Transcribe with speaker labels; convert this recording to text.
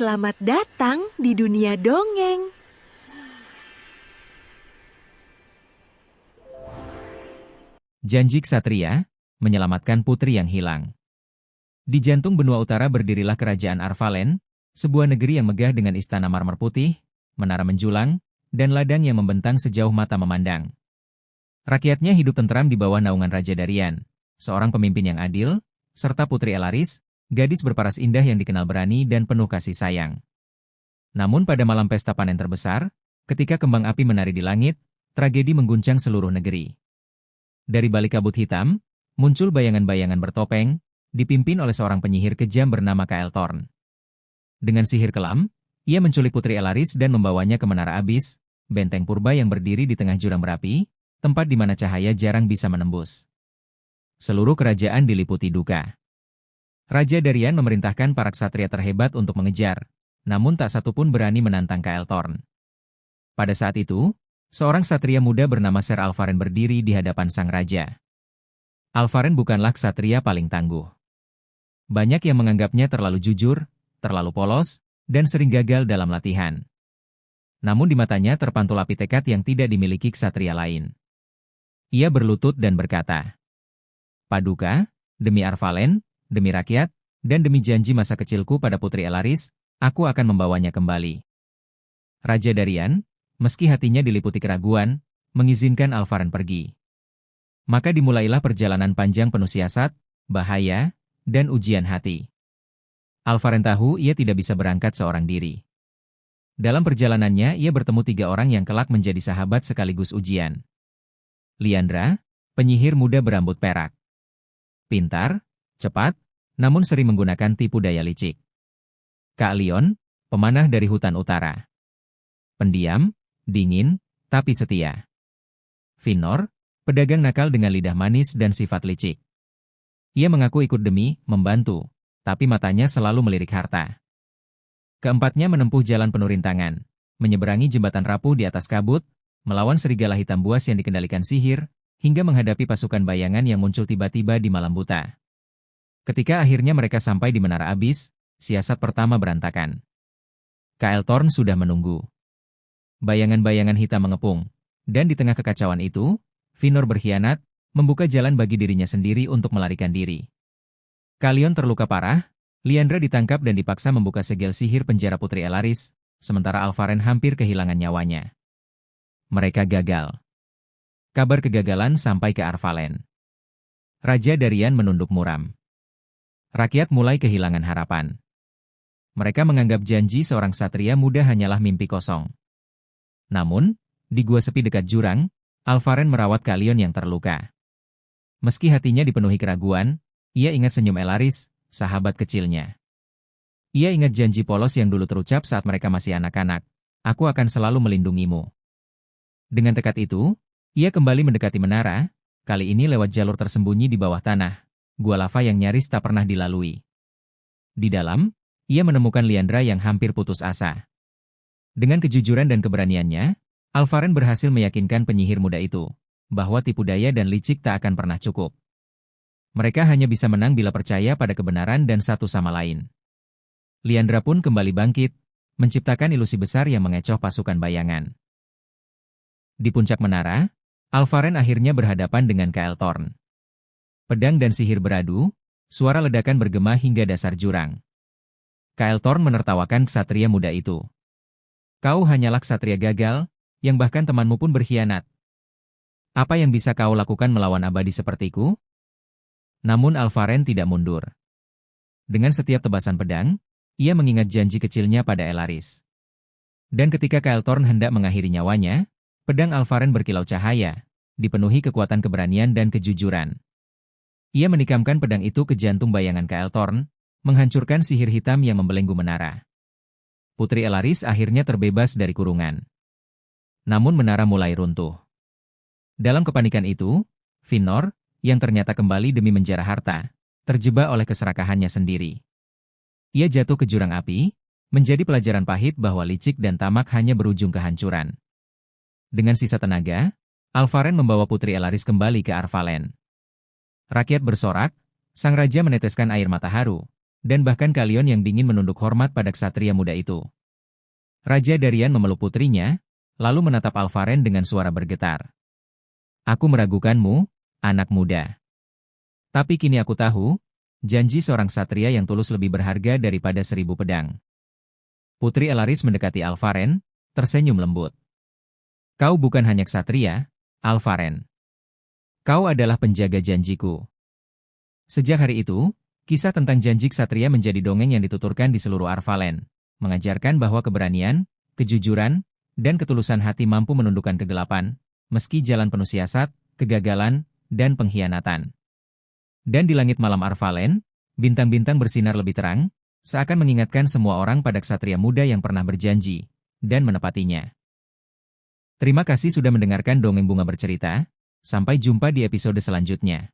Speaker 1: Selamat datang di dunia dongeng.
Speaker 2: Janji Ksatria, menyelamatkan putri yang hilang. Di jantung benua utara berdirilah kerajaan Arvalen, sebuah negeri yang megah dengan istana marmer putih, menara menjulang, dan ladang yang membentang sejauh mata memandang. Rakyatnya hidup tentram di bawah naungan Raja Darian, seorang pemimpin yang adil, serta Putri Elaris, gadis berparas indah yang dikenal berani dan penuh kasih sayang. Namun pada malam pesta panen terbesar, ketika kembang api menari di langit, tragedi mengguncang seluruh negeri. Dari balik kabut hitam, muncul bayangan-bayangan bertopeng, dipimpin oleh seorang penyihir kejam bernama Kael Thorn. Dengan sihir kelam, ia menculik Putri Elaris dan membawanya ke Menara Abis, benteng purba yang berdiri di tengah jurang berapi, tempat di mana cahaya jarang bisa menembus. Seluruh kerajaan diliputi duka. Raja Darian memerintahkan para ksatria terhebat untuk mengejar, namun tak satu pun berani menantang Kael Thorn. Pada saat itu, seorang ksatria muda bernama Ser Alvaren berdiri di hadapan sang raja. Alvaren bukanlah ksatria paling tangguh. Banyak yang menganggapnya terlalu jujur, terlalu polos, dan sering gagal dalam latihan. Namun di matanya terpantul api tekad yang tidak dimiliki ksatria lain. Ia berlutut dan berkata, "Paduka, demi Arvalen, demi rakyat, dan demi janji masa kecilku pada Putri Elaris, aku akan membawanya kembali." Raja Darian, meski hatinya diliputi keraguan, mengizinkan Alvaren pergi. Maka dimulailah perjalanan panjang penuh siasat, bahaya, dan ujian hati. Alvaren tahu ia tidak bisa berangkat seorang diri. Dalam perjalanannya ia bertemu 3 orang yang kelak menjadi sahabat sekaligus ujian. Liandra, penyihir muda berambut perak. Pintar, cepat, namun sering menggunakan tipu daya licik. Kak Leon, pemanah dari hutan utara. Pendiam, dingin, tapi setia. Finor, pedagang nakal dengan lidah manis dan sifat licik. Ia mengaku ikut demi membantu, tapi matanya selalu melirik harta. Keempatnya menempuh jalan penuh rintangan, menyeberangi jembatan rapuh di atas kabut, melawan serigala hitam buas yang dikendalikan sihir, hingga menghadapi pasukan bayangan yang muncul tiba-tiba di malam buta. Ketika akhirnya mereka sampai di Menara Abis, siasat pertama berantakan. Kael Thorn sudah menunggu. Bayangan-bayangan hitam mengepung, dan di tengah kekacauan itu, Finor berkhianat, membuka jalan bagi dirinya sendiri untuk melarikan diri. Kalion terluka parah, Liandra ditangkap dan dipaksa membuka segel sihir penjara Putri Elaris, sementara Alvaren hampir kehilangan nyawanya. Mereka gagal. Kabar kegagalan sampai ke Arvalen. Raja Darian menunduk muram. Rakyat mulai kehilangan harapan. Mereka menganggap janji seorang ksatria muda hanyalah mimpi kosong. Namun, di gua sepi dekat jurang, Alvaren merawat Kalion yang terluka. Meski hatinya dipenuhi keraguan, ia ingat senyum Elaris, sahabat kecilnya. Ia ingat janji polos yang dulu terucap saat mereka masih anak-anak, "Aku akan selalu melindungimu." Dengan tekad itu, ia kembali mendekati menara, kali ini lewat jalur tersembunyi di bawah tanah, gua lava yang nyaris tak pernah dilalui. Di dalam, ia menemukan Liandra yang hampir putus asa. Dengan kejujuran dan keberaniannya, Alvaren berhasil meyakinkan penyihir muda itu, bahwa tipu daya dan licik tak akan pernah cukup. Mereka hanya bisa menang bila percaya pada kebenaran dan satu sama lain. Liandra pun kembali bangkit, menciptakan ilusi besar yang mengecoh pasukan bayangan. Di puncak menara, Alvaren akhirnya berhadapan dengan Kael Thorn. Pedang dan sihir beradu, suara ledakan bergema hingga dasar jurang. Kael Thorn menertawakan ksatria muda itu. "Kau hanyalah ksatria gagal, yang bahkan temanmu pun berkhianat. Apa yang bisa kau lakukan melawan abadi sepertiku?" Namun Alvaren tidak mundur. Dengan setiap tebasan pedang, ia mengingat janji kecilnya pada Elaris. Dan ketika Kael Thorn hendak mengakhiri nyawanya, pedang Alvaren berkilau cahaya, dipenuhi kekuatan keberanian dan kejujuran. Ia menikamkan pedang itu ke jantung bayangan Kael Thorn, menghancurkan sihir hitam yang membelenggu menara. Putri Elaris akhirnya terbebas dari kurungan. Namun menara mulai runtuh. Dalam kepanikan itu, Finor, yang ternyata kembali demi menjara harta, terjebak oleh keserakahannya sendiri. Ia jatuh ke jurang api, menjadi pelajaran pahit bahwa licik dan tamak hanya berujung kehancuran. Dengan sisa tenaga, Alvaren membawa Putri Elaris kembali ke Arvalen. Rakyat bersorak, sang raja meneteskan air mata haru, dan bahkan Kalion yang dingin menunduk hormat pada ksatria muda itu. Raja Darian memeluk putrinya, lalu menatap Alvaren dengan suara bergetar. Aku meragukanmu, anak muda. Tapi kini aku tahu, janji seorang ksatria yang tulus lebih berharga daripada 1000 pedang. Putri Elaris mendekati Alvaren, tersenyum lembut. Kau bukan hanya ksatria, Alvaren. Kau adalah penjaga janjiku. Sejak hari itu, kisah tentang janji ksatria menjadi dongeng yang dituturkan di seluruh Arvalen, mengajarkan bahwa keberanian, kejujuran, dan ketulusan hati mampu menundukkan kegelapan, meski jalan penuh siasat, kegagalan, dan pengkhianatan. Dan di langit malam Arvalen, bintang-bintang bersinar lebih terang, seakan mengingatkan semua orang pada ksatria muda yang pernah berjanji, dan menepatinya. Terima kasih sudah mendengarkan Dongeng Bunga Bercerita, sampai jumpa di episode selanjutnya.